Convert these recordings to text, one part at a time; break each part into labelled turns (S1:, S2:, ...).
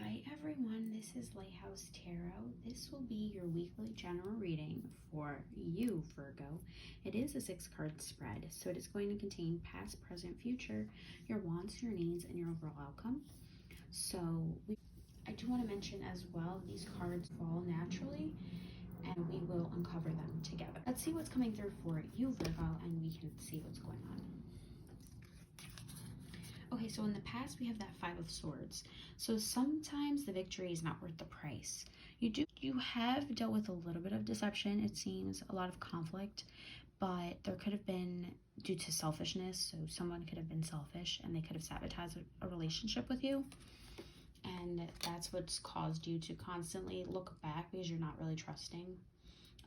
S1: Hi everyone, this is Lighthouse Tarot. This will be your weekly general reading for you, Virgo. It is a 6-card spread, so it is going to contain past, present, future, your wants, your needs, and your overall outcome. I do want to mention as well, these cards fall naturally, and we will uncover them together. Let's see what's coming through for you, Virgo, and we can see what's going on. Okay, so in the past we have that 5 of Swords. So sometimes the victory is not worth the price. You have dealt with a little bit of deception, it seems, a lot of conflict, but there could have been due to selfishness. So someone could have been selfish and they could have sabotaged a relationship with you. And that's what's caused you to constantly look back because you're not really trusting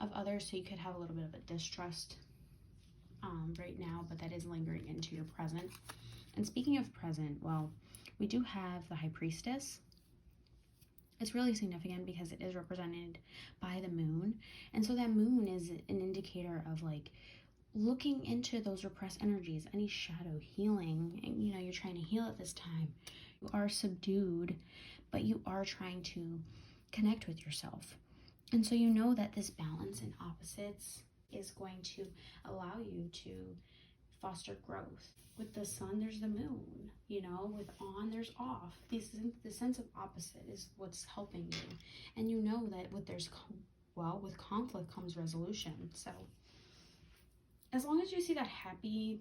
S1: of others. So you could have a little bit of a distrust right now, but that is lingering into your present. And speaking of present, well, we do have the High Priestess. It's really significant because it is represented by the moon. And so that moon is an indicator of like looking into those repressed energies, any shadow healing. And, you know, you're trying to heal at this time. You are subdued, but you are trying to connect with yourself. And so you know that this balance in opposites is going to allow you to foster growth. With the sun, there's the moon, you know, with on, there's off. The sense of opposite is what's helping you. And you know that with with conflict comes resolution. So as long as you see that happiness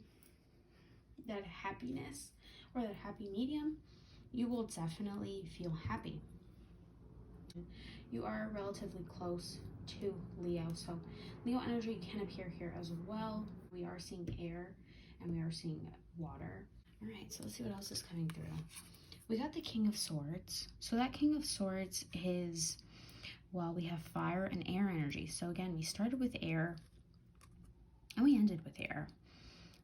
S1: or that happy medium, you will definitely feel happy. You are relatively close to Leo. So Leo energy can appear here as well. We are seeing air and we are seeing water. All right, so let's see what else is coming through. We got the King of Swords. So that King of Swords is, well, we have fire and air energy. So again, we started with air and we ended with air.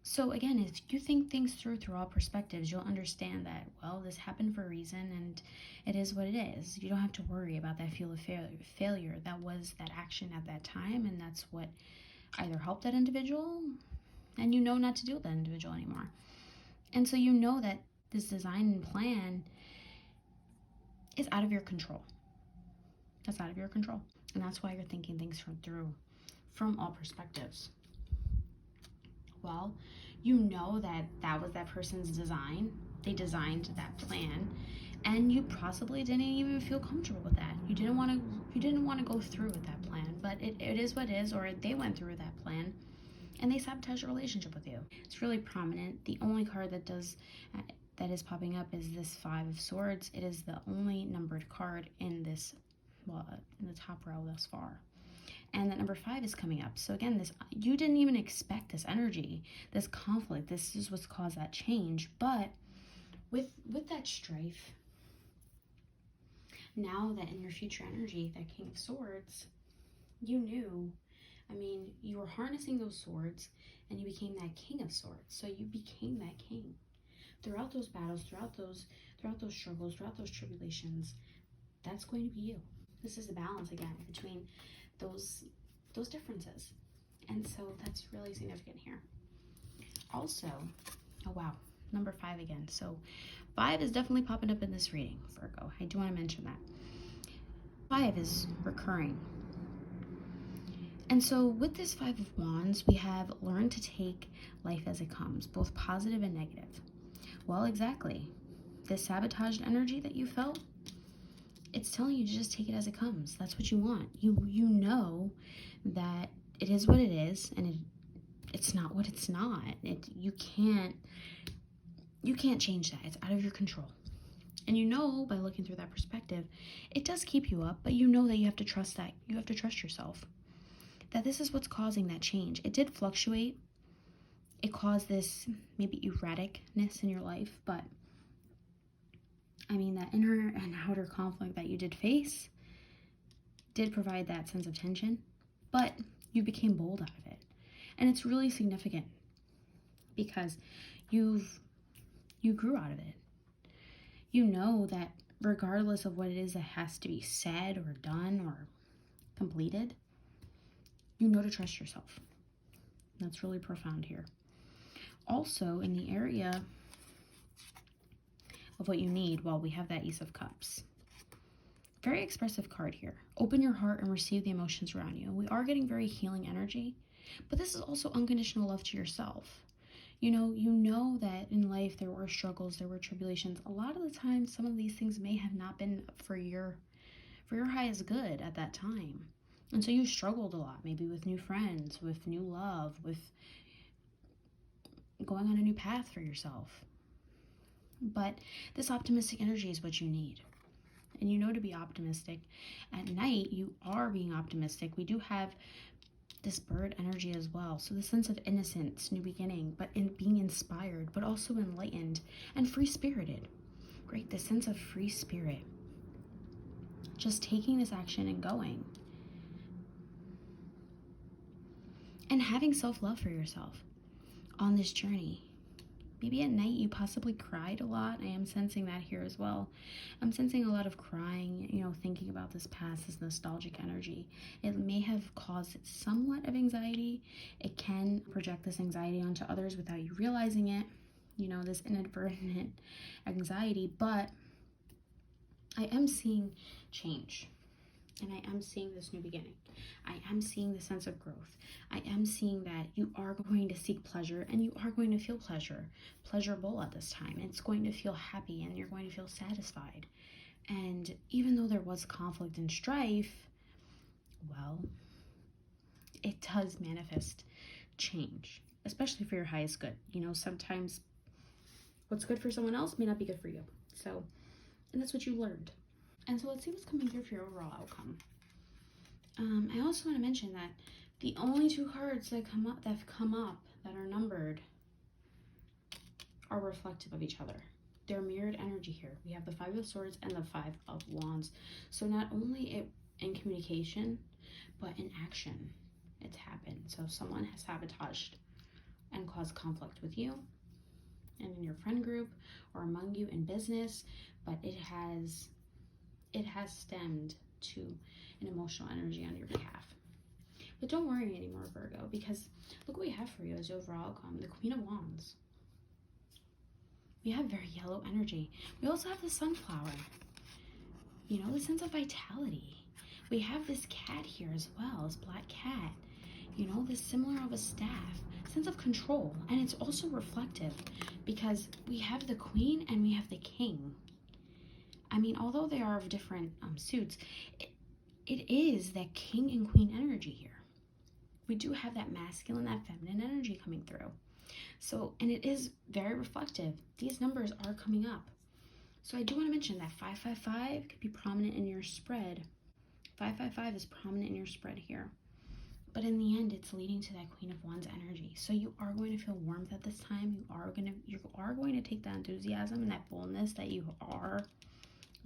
S1: So again, if you think things through all perspectives, you'll understand that, well, this happened for a reason and it is what it is. You don't have to worry about that feel of failure. That was that action at that time, and that's what either helped that individual, and you know not to deal with that individual anymore. And so you know that this design and plan is out of your control. That's out of your control. And that's why you're thinking things through from all perspectives. Well, you know that that was that person's design. They designed that plan, and you possibly didn't even feel comfortable with that. You didn't want to go through with that plan, but it is what it is, or they went through with that plan and they sabotaged a relationship with you. It's really prominent. The only card that is popping up is this 5 of Swords. It is the only numbered card in this, well, in the top row thus far. And that number 5 is coming up. So again, you didn't even expect this energy, this conflict. This is what's caused that change. But with that strife, now that in your future energy, that King of Swords, you knew, I mean, you were harnessing those swords and you became that King of Swords. So you became that king. Throughout those battles, throughout those struggles, throughout those tribulations, that's going to be you. This is the balance again between those differences. And so that's really significant here. Also, oh wow, number 5 again. So 5 is definitely popping up in this reading, Virgo. I do want to mention that. 5 is recurring. And so with this 5 of Wands, we have learned to take life as it comes, both positive and negative. Well, exactly. This sabotaged energy that you felt, it's telling you to just take it as it comes. That's what you want. You know that it is what it is, and it's not what it's not. You can't change that. It's out of your control. And you know, by looking through that perspective, it does keep you up, but you know that you have to trust that. You have to trust yourself. That this is what's causing that change. It did fluctuate. It caused this maybe erraticness in your life, but I mean, that inner and outer conflict that you did face did provide that sense of tension, but you became bold out of it. And it's really significant because you grew out of it. You know that regardless of what it is that has to be said or done or completed, you know to trust yourself. That's really profound here. Also, in the area of what you need, well, we have that Ace of Cups. Very expressive card here. Open your heart and receive the emotions around you. We are getting very healing energy, but this is also unconditional love to yourself. You know that in life there were struggles, there were tribulations. A lot of the time, some of these things may have not been for your highest good at that time. And so you struggled a lot, maybe with new friends, with new love, with going on a new path for yourself. But this optimistic energy is what you need. And you know to be optimistic. At night, you are being optimistic. We do have this bird energy as well. So the sense of innocence, new beginning, but in being inspired, but also enlightened and free-spirited. Great, the sense of free spirit. Just taking this action and going. And having self-love for yourself on this journey. Maybe at night you possibly cried a lot. I am sensing that here as well. I'm sensing a lot of crying, thinking about this past, this nostalgic energy. It may have caused somewhat of anxiety. It can project this anxiety onto others without you realizing it, this inadvertent anxiety. But I am seeing change. And I am seeing this new beginning. I am seeing the sense of growth. I am seeing that you are going to seek pleasure and you are going to feel pleasurable at this time. It's going to feel happy and you're going to feel satisfied. And even though there was conflict and strife, well, it does manifest change, especially for your highest good. Sometimes what's good for someone else may not be good for you. So, and that's what you learned. And so let's see what's coming through for your overall outcome. I also want to mention that the only two cards that have come up that are numbered are reflective of each other. They're mirrored energy here. We have the Five of Swords and the Five of Wands. So not only in communication, but in action, it's happened. So someone has sabotaged and caused conflict with you and in your friend group or among you in business, but it has stemmed to an emotional energy on your behalf. But don't worry anymore, Virgo, because look what we have for you as your overall outcome. The Queen of Wands. We have very yellow energy. We also have the Sunflower. The sense of vitality. We have this cat here as well, this black cat. This similar of a staff. Sense of control. And it's also reflective because we have the Queen and we have the King. Although they are of different suits, it is that King and Queen energy here. We do have that masculine, that feminine energy coming through. So, and it is very reflective. These numbers are coming up. So I do want to mention that 555 could be prominent in your spread. 555 is prominent in your spread here. But in the end, it's leading to that Queen of Wands energy. So you are going to feel warmth at this time. You are going to take that enthusiasm and that boldness that you are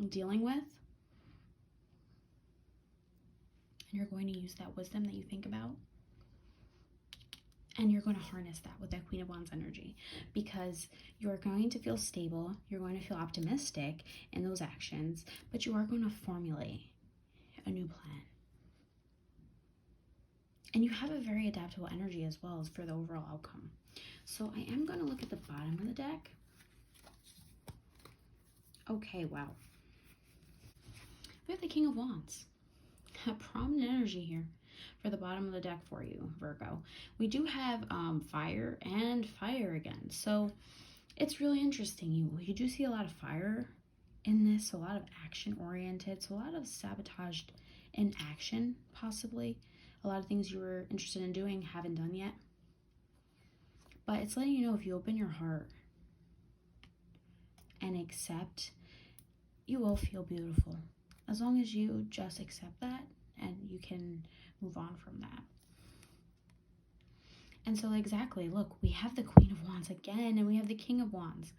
S1: dealing with, and you're going to use that wisdom that you think about, and you're going to harness that with that Queen of Wands energy, because you're going to feel stable, you're going to feel optimistic in those actions, but you are going to formulate a new plan. And you have a very adaptable energy as well as for the overall outcome. So I am going to look at the bottom of the deck. Okay, wow. We have the King of Wands. A prominent energy here for the bottom of the deck for you, Virgo. We do have fire and fire again. So it's really interesting. You do see a lot of fire in this, a lot of action oriented, so a lot of sabotage in action, possibly. A lot of things you were interested in doing haven't done yet. But it's letting you know, if you open your heart and accept, you will feel beautiful. As long as you just accept that and you can move on from that. And so exactly, look, we have the Queen of Wands again, and we have the King of Wands.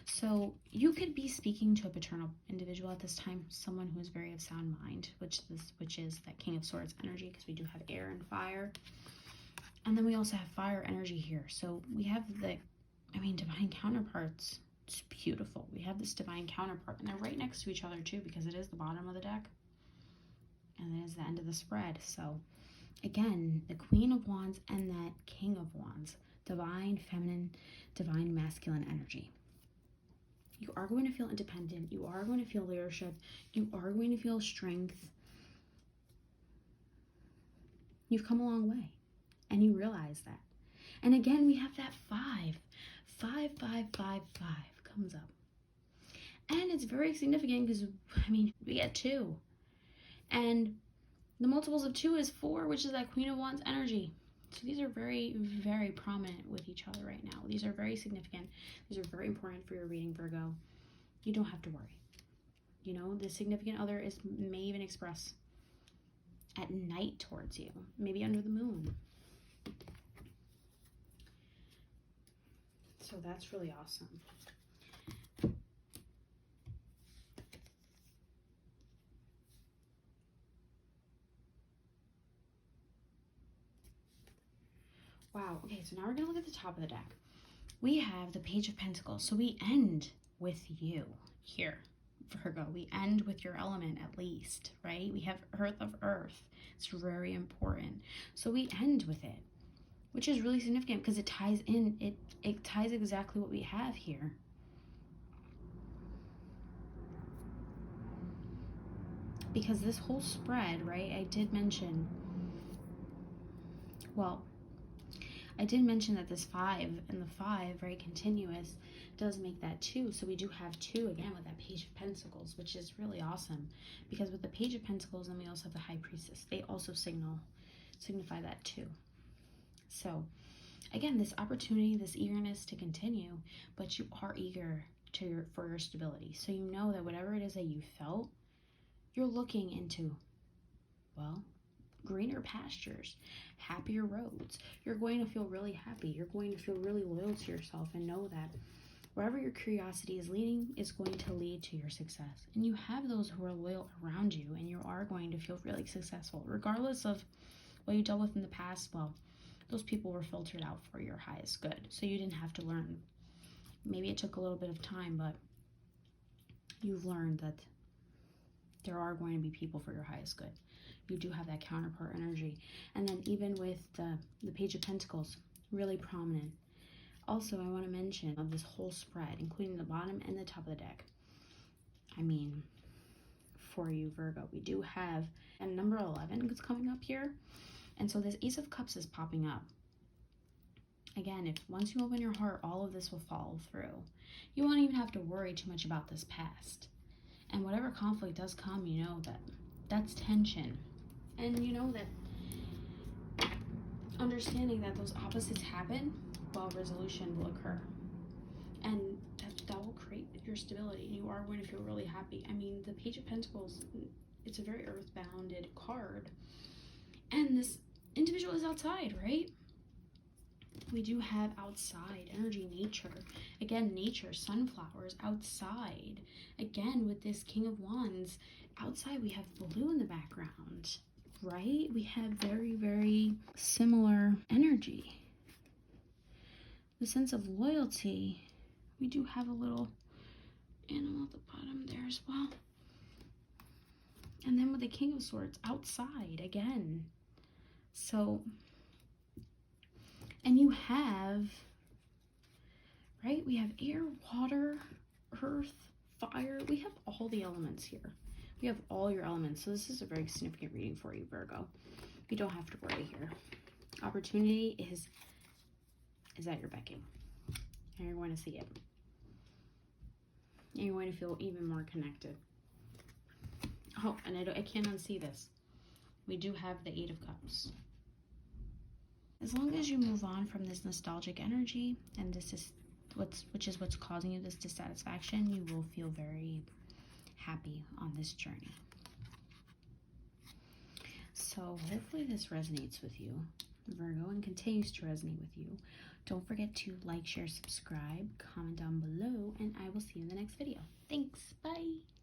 S1: So you could be speaking to a paternal individual at this time, someone who is very of sound mind, which is that King of Swords energy, because we do have air and fire. And then we also have fire energy here. So we have divine counterparts. It's beautiful. We have this divine counterpart, and they're right next to each other too, because it is the bottom of the deck and it is the end of the spread. So again, the Queen of Wands and that King of Wands, divine feminine, divine masculine energy. You are going to feel independent. You are going to feel leadership. You are going to feel strength. You've come a long way, and you realize that. And again, we have that 5. 5, 5, 5, 5 comes up. And it's very significant because, I mean, we get 2. And the multiples of 2 is 4, which is that Queen of Wands energy. So these are very, very prominent with each other right now. These are very significant. These are very important for your reading, Virgo. You don't have to worry. You know, the significant other may even express at night towards you, maybe under the moon. So that's really awesome. Wow, okay, so now we're going to look at the top of the deck. We have the Page of Pentacles. So we end with you here, Virgo. We end with your element at least, right? We have Earth of Earth. It's very important. So we end with it, which is really significant because it ties in, it ties exactly what we have here. Because this whole spread, right, I did mention that this 5 and the 5, right, continuous, does make that 2. So we do have 2 again with that Page of Pentacles, which is really awesome. Because with the Page of Pentacles, and we also have the High Priestess, they also signify that too. So again, this opportunity, this eagerness to continue, but you are eager for your stability. So you know that whatever it is that you felt, you're looking into, well, greener pastures, happier roads. You're going to feel really happy. You're going to feel really loyal to yourself and know that wherever your curiosity is leading is going to lead to your success. And you have those who are loyal around you, and you are going to feel really successful. Regardless of what you dealt with in the past, well, those people were filtered out for your highest good. So you didn't have to learn. Maybe it took a little bit of time, but you've learned that there are going to be people for your highest good. You do have that counterpart energy. And then even with the Page of Pentacles, really prominent. Also, I want to mention of this whole spread, including the bottom and the top of the deck. I mean, for you, Virgo, we do have a number 11 that's coming up here. And so this Ace of Cups is popping up. Again, if once you open your heart, all of this will follow through. You won't even have to worry too much about this past. And whatever conflict does come, you know that that's tension. And you know that understanding that those opposites happen, well, resolution will occur. And that will create your stability. You are going to feel really happy. I mean, the Page of Pentacles, it's a very earth-bounded card. And this individual is outside, right? We do have outside energy, nature. Again, nature, sunflowers, outside. Again, with this King of Wands, outside we have blue in the background, right? We have very, very similar energy. The sense of loyalty, we do have a little animal at the bottom there as well. And then with the King of Swords, outside again. So, and you have, right, we have air, water, earth, fire. We have all the elements here. We have all your elements. So this is a very significant reading for you, Virgo. You don't have to worry here. Opportunity is at your beckon. And you're going to see it. And you're going to feel even more connected. Oh, and I can't unsee this. We do have the 8 of Cups. As long as you move on from this nostalgic energy, and this is which is what's causing you this dissatisfaction, you will feel very happy on this journey. So hopefully this resonates with you, Virgo, and continues to resonate with you. Don't forget to like, share, subscribe, comment down below, and I will see you in the next video. Thanks. Bye.